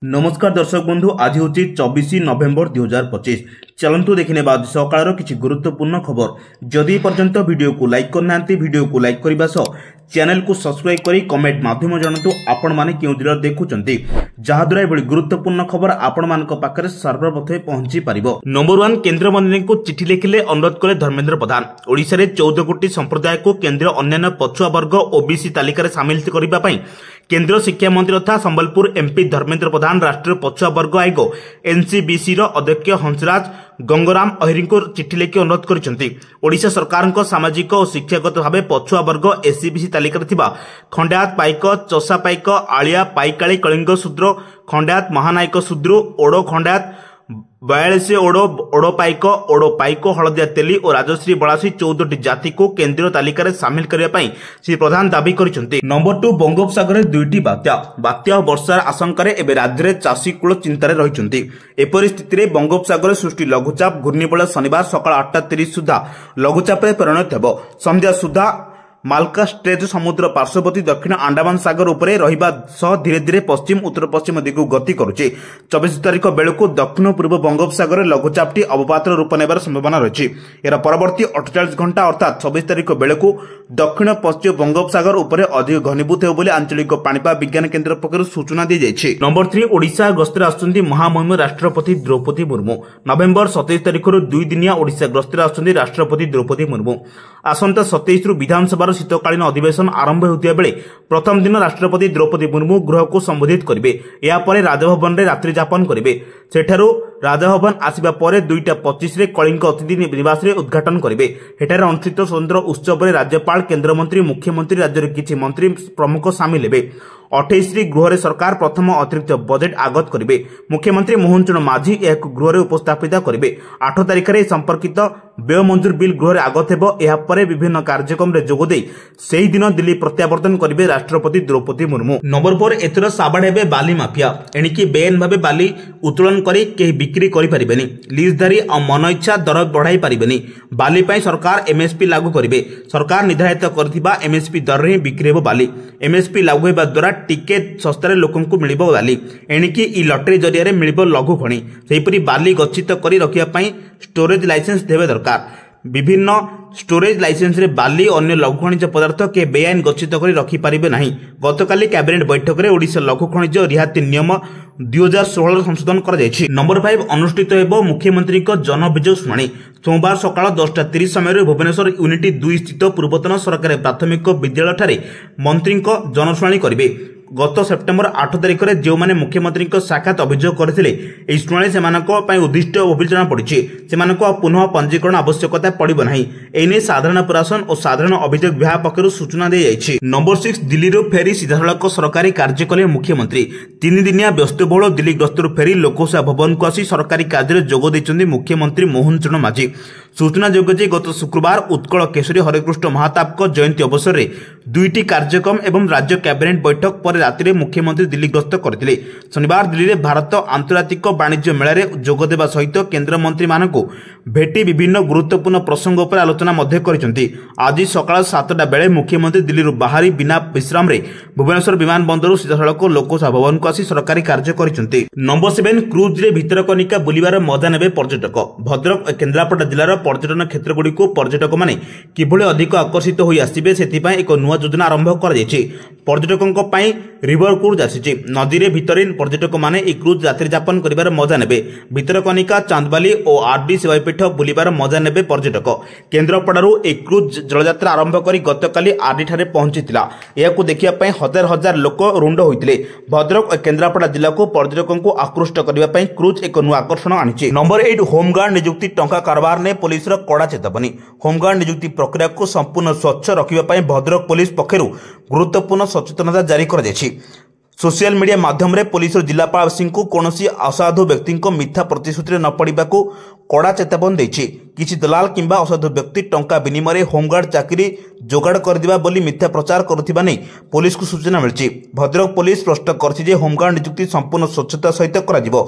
नमस्कार दर्शक बंधु आज हूँ 24 नवेम्बर 2025। चलतु देखने सकाल किसी गुरुत्वपूर्ण खबर जदि पर्यंत वीडियो को लाइक करना वीडियो को लाइक करने सह चैनल को सब्सक्राइब करी कमेंट माध्यम जानतु आपण माने क्यों जिला देखुचंती जहाद्वारा एभली गुरुत्वपूर्ण खबर आपण मानक पाखरे सर्वप्रथमे पहुंची पारिबो। नंबर 1 केंद्र मंत्री को चिठी लिखिले अनुरोध कले धर्मेंद्र प्रधान। ओडिशा रे 14 कोटी संप्रदाय को केंद्र अन्य पछुआ वर्ग ओबीसी तालिका सामिल करबा पई केंद्र शिक्षा मंत्री तथा संबलपुर एमपी धर्मेंद्र प्रधान राष्ट्रीय पछुआ वर्ग आयोग एनसीबीसी अध्यक्ष हंसराज गंगराम अहिरी को चिठी लिखि अनुरोध करिसेंती। ओडिशा सरकार सामाजिक और शिक्षागत भाव पछुआ वर्ग एससीबीसी तालिका थिबा खंडायत पाइक चषा पाइक आलिया पाइकाली कलिंग शूद्र खंडायत महानायक शूद्र ओडो खंडायत 42 ओडो पाइक हलदिया तेली और राजश्री बलासी 14 जाति को केंद्रीय तालिका सामिल करने श्री प्रधान दाबी करिसेंती। नंबर 2 बंगोपसागर दुईटी बात्या वर्षार आशंकार एवं राज्य में चाषी कूल चिंतार रही। एपरी स्थिति में बंगोपसागर सृष्टि लघुचाप घूर्णिबल शनिवार सकाल 8:30 सुधा लघुचाप परिणत हो। संध्या सुधा मालका स्ट्रेच समुद्र पार्श्ववर्ती दक्षिण अंडमान सागर उपरे रहिबा सह धीरे धीरे पश्चिम उत्तर पश्चिम दिगु गति करुछि। 24 तारिख बेलकु दक्षिण पूर्व बंगोपसागर लघुचापटी अवपातर रूप नेबार संभावना रही। यार परवर्ती 48 घंटा अर्थात 26 तारिख बेलकु दक्षिण पश्चिम बंगोपसागर उपरे अधिक घनीभूत हो बोली आंचलिक पाणीपाग विज्ञान केन्द्र पक्षरु सूचना दी जाइछि। नंबर 3 ओडिशा गस्तर आछन्ती महामहिम राष्ट्रपति द्रौपदी मुर्मू। नवेम्बर 27 तारिख 2 दिनिया ओडिशा गस्तर आछन्ती राष्ट्रपति द्रौपदी मुर्मू। आसंता 27 रु विधानसभा शीतकालीन अधिवेशन आरंभ होता बेले प्रथम दिन राष्ट्रपति द्रौपदी मुर्मू गृह को संबोधित करेंगे। यापर राजभवन में रात्रि जापन करेंगे। सेठारु राजभवन आसिबा परे 2:25 कलिंग अतिथि निवास रे उद्घाटन करेंगे। एठार अनुष्ठित स्वतंत्र उत्सव में राज्यपाल केन्द्रमंत्री मुख्यमंत्री राज्य किछि मंत्री प्रमुख सामिल हेबे। 28 गृह सरकार प्रथम अतिरिक्त बजेट आगत करेंगे। मुख्यमंत्री मोहन चरण माझी यह गृह में उपस्थापित करेंगे। 8 तारिख में संपर्कित व्यय मंजूर बिल गृह आगत होपर विभिन्न कार्यक्रम में जोगदे से ही दिन दिल्ली प्रत्यावर्तन करेंगे राष्ट्रपति द्रौपदी मुर्मू। नंबर 4 एथर साबाड़ हे बाली माफिया एणिकी बेआईन भाव बाली उत्तोलन कर बिक्री करें। लीजधारी और मन इच्छा दर बढ़ाई पारे। बाली पर सरकार एमएसपी लागू करेंगे। सरकार निर्धारित कर एमएसपी दर में बिक्री हो बाली। एमएसपी लागू होगा द्वारा टिके सस्तार लोकंकु मिलिबो बाली एणिकी इ लटरी जरिया मिलिबो लघु खणी। सेहीपरि बाली गच्छित करी रखिया पई स्टोरेज लाइसेंस देबे दरकार। विभिन्न स्टोरेज लाइसेंस रे बाली अन्य लघु खनिज पदार्थ के बेआईन गच्छित करी रखि पारिबे नाही। गतकाली कैबिनेट बैठक रे ओडिशा लघु खनिज रिहाती नियम 2016 संशोधन करा जायछि। नंबर 5 अनुष्ठित हेबो मुख्यमंत्री को जन अभियोग शुणाणी। सोमवार सकाळ 10:30 समय भुवनेश्वर यूनिटी 2 स्थित पूर्वतन सरकारी प्राथमिक विद्यालय ठारे मंत्री को जनशुणाणी करिवे। गत सेप्टेम्बर 8 तारिख में जो मैंने मुख्यमंत्री साक्षात अभियोग करते शुणाणी से उद्दिष्ट विवेचना पड़ी पुनः पंजीकरण आवश्यकता पड़ो ना। एने साधारण प्रशासन और साधारण अभियोग विभाग पक्षर सूचना दी जाइए। नंबर 6 दिल्ली फेरी सीधासख सरकारी कार्य कले मुख्यमंत्री। 3 दिनिया व्यस्तबहुल दिल्ली गस्तरू फेरी लोकसेवा भवन को आसी सरकारी कार्य जोग देइछन्ति मुख्यमंत्री मोहन चरण माझी। सूचना योग्य गत शुक्रवार उत्कल केशरी हरेकृष्ण महाताप जयंती अवसर में 2टी कार्यक्रम एवं राज्य कैबिनेट बैठक पर राति मुख्यमंत्री दिल्ली गस्त करते। शनिवार दिल्ली में भारत आंतर्जातिक वाणिज्य मेला जोग देवा सहित केन्द्र मंत्री मानक भेटी विभिन्न गुरुत्वपूर्ण प्रसंग पर आलोचना करछन्ति। आज सकाळ 7टा बेले मुख्यमंत्री दिल्ली बाहरी बिना विश्राम रे भुवनेश्वर विमान बंदर सीधासख लोकसेवा भवन को आसी सरकारी कार्य करछन्ति। नंबर 7 क्रूज रे भितरकनिका बुलिबार मजा नेबे पर्यटक। भद्रक और केन्द्रापड़ा जिलार पर्यटन क्षेत्र गुड़िक पर्यटक माने किभଳି अधिक आकर्षित होई आसिबे सेथिपाई एक नुआ योजना आरंभ कर जायछि। पर्यटकों पाई रिवर क्रूज आसी नदी रे भितरिन पर्यटक माने एक क्रूज रात्रि जापन करिबार मजा नेबे। भितरकनिका चांदबाली और आरडी सेवापीठ बुलिबार मजा नेबे पर्यटक। केन्द्रापड़ारू एक क्रूज जलयात्रा आरंभ करी गतकाली आरडी ठारे पहुंचीतिला। एहाकु देखिया पई हजार हजार लोक रुंड होइतिले। भद्रक और केन्द्रापड़ा जिला को पर्यटकों को आकृष्ट करबा पई क्रूज एक नुआ आकर्षण आनिछि। नंबर 8 होमगार्ड नियुक्ति टंका कारोबार ने पुलिस रो कड़ा चेतावनी। होमगार्ड नियुक्ति प्रक्रिया को संपूर्ण स्वच्छ रखिबा पई भद्रक पुलिस पक्षरु गुरुत्वपूर्ण सचेतनता जारी कर जायछि। सोशल मीडिया माध्यम रे पुलिस जिलापाल सिंह को कौनसी असाधु व्यक्ति को मिथ्या प्रतिश्रुति न पड़ा कड़ा चेतावनी देछि। किछि दलाल किंबा असाधु व्यक्ति टंका विनिमय होमगार्ड चाकरी जोगाड़ करदिबा बोली मिथ्या प्रचार करुथिबा नै पुलिस को सूचना मिलछि। भद्रक पुलिस स्पष्ट करछि जे होमगार्ड नियुक्ति संपूर्ण स्वच्छता सहित करा जिवो।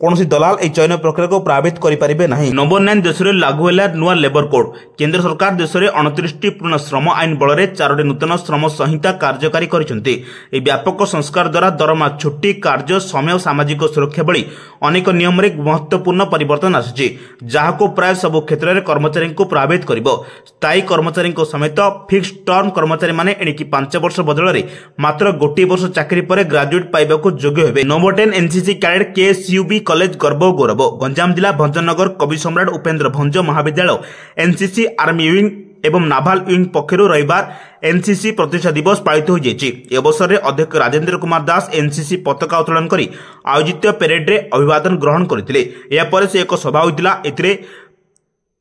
କୌଣସି ଦଲାଲ ଏହି ଚୟନ ପ୍ରକ୍ରିୟାକୁ ପ୍ରଭାବିତ କରିପାରିବେ ନାହିଁ। ନମ୍ବର 9 ଦେଶରେ ଲାଗୁ ହେଲା ନୂଆ ଲେବର କୋଡ୍। କେନ୍ଦ୍ର ସରକାର ଦେଶରେ 29ଟି ପୂର୍ଣ୍ଣ ଶ୍ରମ ଆଇନ ବଳରେ 4ଟି ନୂତନ ଶ୍ରମ ସଂହିତା କାର୍ଯ୍ୟକାରୀ କରିଛନ୍ତି। ଏହି ବ୍ୟାପକ ସଂସ୍କାର ଦ୍ୱାରା ଦରମା, ଛୁଟି, କାର୍ଯ୍ୟ ସମୟ, ସାମାଜିକ ସୁରକ୍ଷା ଭଳି ଅନେକ ନିୟମରେ ମହତ୍ୱପୂର୍ଣ୍ଣ ପରିବର୍ତ୍ତନ ଆସିଛି, ଯାହାକୁ ପ୍ରାୟ ସବୁ କ୍ଷେତ୍ରରେ କର୍ମଚାରୀଙ୍କୁ ପ୍ରଭାବିତ କରିବ। ସ୍ଥାୟୀ କର୍ମଚାରୀଙ୍କ ସମେତ ଫିକ୍ସଡ ଟର୍ମ କର୍ମଚାରୀମାନେ ଏଣିକି 5 ବର୍ଷ ବଦଳରେ ମାତ୍ର ଗୋଟିଏ ବର୍ଷ ଚାକିରି ପରେ ଗ୍ରାଜୁଏଟ୍ ପାଇବାକୁ ଯୋଗ୍ୟ ହେବେ। Number 10 NCC cadet KSUB college ଗର୍ବ ଓ ଗୌରବ। ଗଞ୍ଜାମ ଜିଲ୍ଲା ଭଞ୍ଜନଗର କବି ସମ୍ରାଟ ଉପେନ୍ଦ୍ର ଭଞ୍ଜ ମହାବିଦ୍ୟାଳୟ ଏନସିସି ଆର୍ମି ୱିଙ୍ଗ ଏବଂ ନାଭାଲ ୱିଙ୍ଗ ପକ୍ଷରୁ ରବିବାର ଏନସିସି ପ୍ରତିଷ୍ଠା ଦିବସ ପାଳିତ ହୋଇଯାଇଛି। ଏ ଅବସରରେ ଅଧ୍ୟକ୍ଷ ରାଜେନ୍ଦ୍ର କୁମାର ଦାସ ଏନସିସି ପତାକା ଉତ୍ତୋଳନ କରି ଆୟୋଜିତ ପ୍ୟାରେଡରେ ଅଭିବାଦନ ଗ୍ରହଣ କରିଥିଲେ। ଏହାପରେ ସେ ଏକ ସଭା ହୋଇଥିଲା। ଏଥିରେ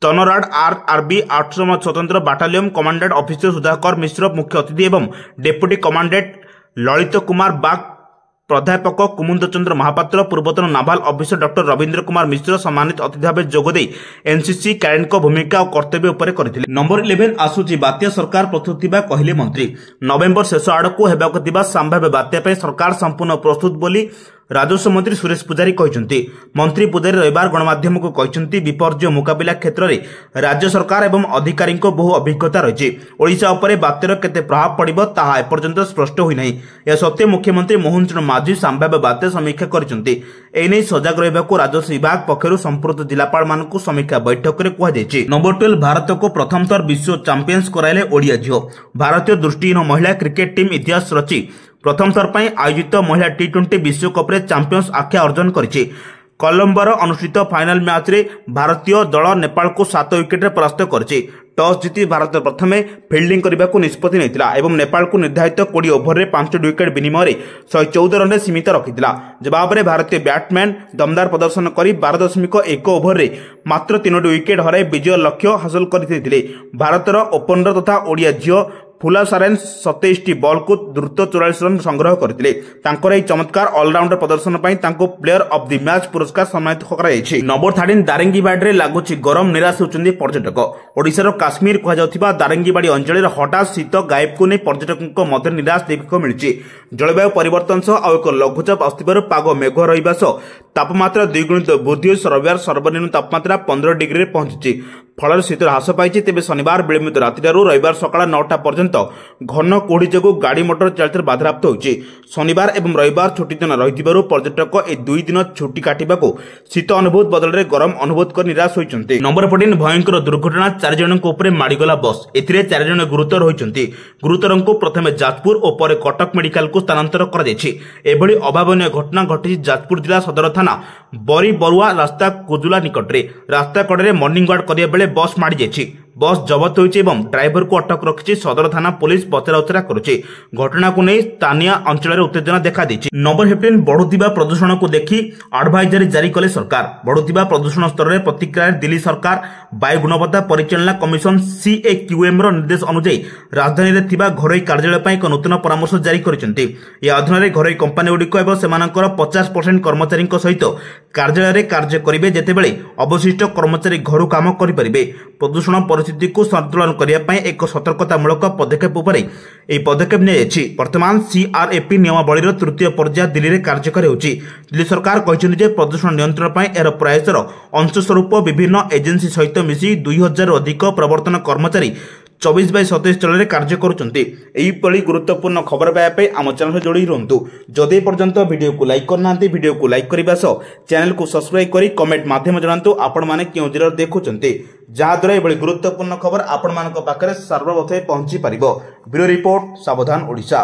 ତନରାଡ ଆର୍ଆରବି 8ମ ସ୍ୱତନ୍ତ୍ର battalion commandant officer Sudhakar Mishra ମୁଖ୍ୟ ଅତିଥି ଏବଂ ଡେପୁଟି କମାଣ୍ଡାଣ୍ଟ ଲଳିତ କୁମାର ବାଗ, ପ୍ରାଧ୍ୟାପକ କୁମୁଦ ଚନ୍ଦ୍ର ମହାପାତ୍ର, ପୂର୍ବତନ naval officer doctor Rabindra Kumar Mishra ସମ୍ମାନିତ ଅତିଥି ଭାବେ ଯୋଗଦେଇ ଏନସିସି କ୍ୟାଡେଟଙ୍କ ଭୂମିକା ଓ କର୍ତ୍ତବ୍ୟ ଉପରେ କରିଥିଲେ। ନମ୍ବର 11 ଆସୁଛି ବାତ୍ୟା ସରକାର ପ୍ରସ୍ତୁତ ଥିବା କହିଲେ ମନ୍ତ୍ରୀ। ନଭେମ୍ବର ଶେଷ ଆଡ଼କୁ ହେବାକୁ ଥିବା ସମ୍ଭାବ୍ୟ ବାତ୍ୟା ପାଇଁ ସରକାର ସମ୍ପୂର୍ଣ୍ଣ ପ୍ରସ୍ତୁତ ବୋଲି ରାଜସ୍ୱ ମନ୍ତ୍ରୀ ସୁରେଶ ପୂଜାରୀ କହିଛନ୍ତି। ମନ୍ତ୍ରୀ ପୂଜାରୀ ରବିବାର ଗଣମାଧ୍ୟମକୁ କହିଛନ୍ତି, ବିପର୍ଯ୍ୟୟ ମୁକାବିଲା କ୍ଷେତ୍ରରେ ରାଜ୍ୟ ସରକାର ଏବଂ ଅଧିକାରୀଙ୍କ ବହୁ ଅଭିଜ୍ଞତା ରହିଛି। ଓଡ଼ିଶା ଉପରେ ବାତ୍ୟାର କେତେ ପ୍ରଭାବ ପଡ଼ିବ ତାହା ଏପର୍ଯ୍ୟନ୍ତ ସ୍ପଷ୍ଟ ହୋଇନାହିଁ। ଏହା ସତ୍ତ୍ୱେ ମୁଖ୍ୟମନ୍ତ୍ରୀ ମୋହନ ଚରଣ ମାଝୀ ସମ୍ଭାବ୍ୟ ବାତ୍ୟା ସମୀକ୍ଷା କରିଛନ୍ତି। ଏନେଇ ସଜାଗ ରହିବାକୁ ରାଜସ୍ୱ ବିଭାଗ ପକ୍ଷରୁ ସମ୍ପୃକ୍ତ ଜିଲ୍ଲାପାଳମାନଙ୍କୁ ସମୀକ୍ଷା ବୈଠକରେ କୁହାଯାଇଛି। ନମ୍ବର 12 ଭାରତକୁ ପ୍ରଥମ ଥର ବିଶ୍ୱ ଚାମ୍ପିୟନ୍ସ କରାଇଲେ ଓଡ଼ିଆ ଝିଅ। ଭାରତୀୟ ଦୃଷ୍ଟିହୀନ ମହିଳା କ୍ରିକେଟ ଟିମ୍ ଇତିହାସ ରଚି ପ୍ରଥମ ଥର ପାଇଁ ଆୟୋଜିତ ମହିଳା ଟି20 ବିଶ୍ୱକପ୍ରେ ଚାମ୍ପିୟନ୍ସ ଆଖ୍ୟା ଅର୍ଜନ କରିଛି। କଲମ୍ବୋରେ ଅନୁଷ୍ଠିତ ଫାଇନାଲ ମ୍ୟାଚ୍ରେ ଭାରତୀୟ ଦଳ ନେପାଳକୁ 7 ୱିକେଟରେ ପରାସ୍ତ କରିଛି। ଟସ୍ ଜିତି ଭାରତ ପ୍ରଥମେ ଫିଲ୍ଡିଂ କରିବାକୁ ନିଷ୍ପତ୍ତି ନେଇଥିଲା ଏବଂ ନେପାଳକୁ ନିର୍ଦ୍ଧାରିତ 20 ଓଭରରେ 5 ୱିକେଟ ବିନିମୟରେ 114 ରନରେ ସୀମିତ ରଖିଥିଲା। ଜବାବରେ ଭାରତୀୟ ବ୍ୟାଟ୍ସମ୍ୟାନ୍ ଦମଦାର ପ୍ରଦର୍ଶନ କରି 12.1 ଓଭରରେ ମାତ୍ର 3ଟି ୱିକେଟ ହରାଇ ବିଜୟ ଲକ୍ଷ୍ୟ ହାସଲ କରିଥିଲେ। ଭାରତର ଓପନର ତଥା ଓଡ଼ିଆ ଝିଅ ଫୁଲା ସାରେନ୍ 27ଟି ବଲ୍କୁ ଦ୍ରୁତ 44 ରନ୍ ସଂଗ୍ରହ କରିଥିଲେ। ତାଙ୍କର ଏହି ଚମତ୍କାର ଅଲରାଉଣ୍ଡର ପ୍ରଦର୍ଶନ ପାଇଁ ତାଙ୍କୁ ପ୍ଲେୟର ଅଫ୍ ଦି ମ୍ୟାଚ୍ ପୁରସ୍କାର ସମ୍ମାନିତ କରାଯାଇଛି। ନମ୍ବର 13 ଦାରିଙ୍ଗିବାଡ଼ିରେ ଲାଗୁଛି ଗରମ, ନିରାଶ ହେଉଛନ୍ତି ପର୍ଯ୍ୟଟକ। ଓଡ଼ିଶାର କାଶ୍ମୀର କୁହାଯାଉଥିବା ଦାରିଙ୍ଗିବାଡ଼ି ଅଞ୍ଚଳରେ ହଠାତ୍ ଶୀତ ଗାୟବକୁ ନେଇ ପର୍ଯ୍ୟଟକଙ୍କ ମଧ୍ୟରେ ନିରାଶ ଦେଖିବାକୁ ମିଳିଛି। ଜଳବାୟୁ ପରିବର୍ତ୍ତନ ସହ ଆଉ ଏକ ଲଘୁଚାପ ଆସିଥିବାରୁ ପାଗ ମେଘୁଆ ରହିବା ସହ ତାପମାତ୍ରା ଦ୍ୱିଗୁଣିତ ବୃଦ୍ଧି ହୋଇ ରବିବାର ସର୍ବନିମ୍ନ ତାପମାତ୍ରା 15 ଡିଗ୍ରୀରେ ପହଞ୍ଚିଛି। ଫଳରେ ଶୀତ ହ୍ରାସ ପାଇଛି। ତେବେ ଶନିବାର ବିଳମ୍ବିତ ରାତିଠାରୁ ରବିବାର ସକାଳ 9ଟା ପର୍ଯ୍ୟନ୍ତ ଘନ କୁହୁଡ଼ି ଯୋଗୁଁ ଗାଡ଼ି ମଟର ଚଳାଚଳ ବାଧାପ୍ରାପ୍ତ ହୋଇଛି। ଶନିବାର ଏବଂ ରବିବାର ଛୁଟି ଦିନ ରହିଥିବାରୁ ପର୍ଯ୍ୟଟକ ଏହି 2 ଦିନ ଛୁଟି କାଟିବାକୁ ଶୀତ ଅନୁଭୂତ ବଦଳରେ ଗରମ ଅନୁଭୂତ କରି ନିରାଶ ହୋଇଛନ୍ତି। ନମ୍ବର 14 ଭୟଙ୍କର ଦୁର୍ଘଟଣା, 4 ଜଣଙ୍କ ଉପରେ ମାଡ଼ିଗଲା ବସ୍। ଏଥିରେ 4 ଜଣ ଗୁରୁତର ହୋଇଛନ୍ତି। ଗୁରୁତରଙ୍କୁ ପ୍ରଥମେ ଯାଜପୁର ଓ ପରେ କଟକ ମେଡିକାଲକୁ ସ୍ଥାନାନ୍ତର କରାଯାଇଛି। ଏଭଳି ଅଭାବନୀୟ ଘଟଣା ଘଟିଛି ଯାଜପୁର ଜିଲ୍ଲା ସଦର ଥାନା ବରିବରୁଆ ରାସ୍ତା କୁଜୁଲା ନିକଟରେ। ରାସ୍ତା କଡ଼ରେ ମର୍ଣ୍ଣିଂ ୱାକ୍ କରିବା ବେଳେ ବସ୍ ମାଡ଼ିଯାଇଛି। ବସ୍ ଜବତ ହୋଇଛି ଏବଂ ଡ୍ରାଇଭରକୁ ଅଟକ ରଖିଛି ସଦର ଥାନା ପୁଲିସ ପଚରାଉଚରା କରୁଛି। ଘଟଣାକୁ ନେଇ ସ୍ଥାନୀୟ ଅଞ୍ଚଳରେ ଉତ୍ତେଜନା ଦେଖାଦେଇଛି। ନମ୍ବର 15 ବଢୁଥିବା ପ୍ରଦୂଷଣକୁ ଦେଖି ଆଡଭାଇଜରି ଜାରି କଲେ ସରକାର। ବଢୁଥିବା ପ୍ରଦୂଷଣ ସ୍ତରରେ ପ୍ରତିକ୍ରିୟାରେ ଦିଲ୍ଲୀ ସରକାର ବାୟୁ ଗୁଣବତ୍ତା ପରିଚାଳନା କମିଶନ CAQMର ନିର୍ଦ୍ଦେଶ ଅନୁଯାୟୀ ରାଜଧାନୀରେ ଥିବା ଘରୋଇ କାର୍ଯ୍ୟାଳୟ ପାଇଁ ଏକ ନୂତନ ପରାମର୍ଶ ଜାରି କରିଛନ୍ତି। ଏହା ଅଧୀନରେ ଘରୋଇ କମ୍ପାନୀଗୁଡ଼ିକ ଏବଂ ସେମାନଙ୍କର 50% କର୍ମଚାରୀଙ୍କ ସହିତ କାର୍ଯ୍ୟାଳୟରେ କାର୍ଯ୍ୟ କରିବେ, ଯେତେବେଳେ ଅବଶିଷ୍ଟ କର୍ମଚାରୀ ଘରୁ କାମ କରିପାରିବେ। ପ୍ରଦୂଷଣ ପରିସ୍ଥିତିକୁ ସନ୍ତୁଳନ କରିବା ପାଇଁ ଏକ ସତର୍କତାମୂଳକ ପଦକ୍ଷେପ ଉପରେ ଏହି ପଦକ୍ଷେପ ନିଆଯାଇଛି। ବର୍ତ୍ତମାନ CRAP ନିୟମାବଳୀର ତୃତୀୟ ପର୍ଯ୍ୟାୟ ଦିଲ୍ଲୀରେ କାର୍ଯ୍ୟକାରୀ ହେଉଛି। ଦିଲ୍ଲୀ ସରକାର କହିଛନ୍ତି ଯେ ପ୍ରଦୂଷଣ ନିୟନ୍ତ୍ରଣ ପାଇଁ ଏହାର ପ୍ରୟାସର ଅଂଶସ୍ୱରୂପ ବିଭିନ୍ନ ଏଜେନ୍ସି ସହିତ ମିଶି 2000ରୁ ଅଧିକ ପ୍ରବର୍ତ୍ତନ କର୍ମଚାରୀ 24/27 ସ୍ଥଳରେ କାର୍ଯ୍ୟ କରୁଛନ୍ତି। ଏହିଭଳି ଗୁରୁତ୍ୱପୂର୍ଣ୍ଣ ଖବର ପାଇବା ପାଇଁ ଆମ ଚ୍ୟାନେଲରେ ଯୋଡ଼ି ରୁହନ୍ତୁ। ଯଦି ପର୍ଯ୍ୟନ୍ତ ଭିଡ଼ିଓକୁ ଲାଇକ୍ କରିନାହାନ୍ତି, ଭିଡ଼ିଓକୁ ଲାଇକ୍ କରିବା ସହ ଚ୍ୟାନେଲକୁ ସବସ୍କ୍ରାଇବ୍ କରି କମେଣ୍ଟ ମାଧ୍ୟମରେ ଜଣାନ୍ତୁ ଆପଣମାନେ କେଉଁ ଜିଲ୍ଲାରେ ଦେଖୁଛନ୍ତି, ଯାହାଦ୍ୱାରା ଏଭଳି ଗୁରୁତ୍ୱପୂର୍ଣ୍ଣ ଖବର ଆପଣମାନଙ୍କ ପାଖରେ ସର୍ବପ୍ରଥମେ ପହଞ୍ଚି ପାରିବ। ବ୍ୟୁରୋ ରିପୋର୍ଟ, ସାବଧାନ ଓଡ଼ିଶା।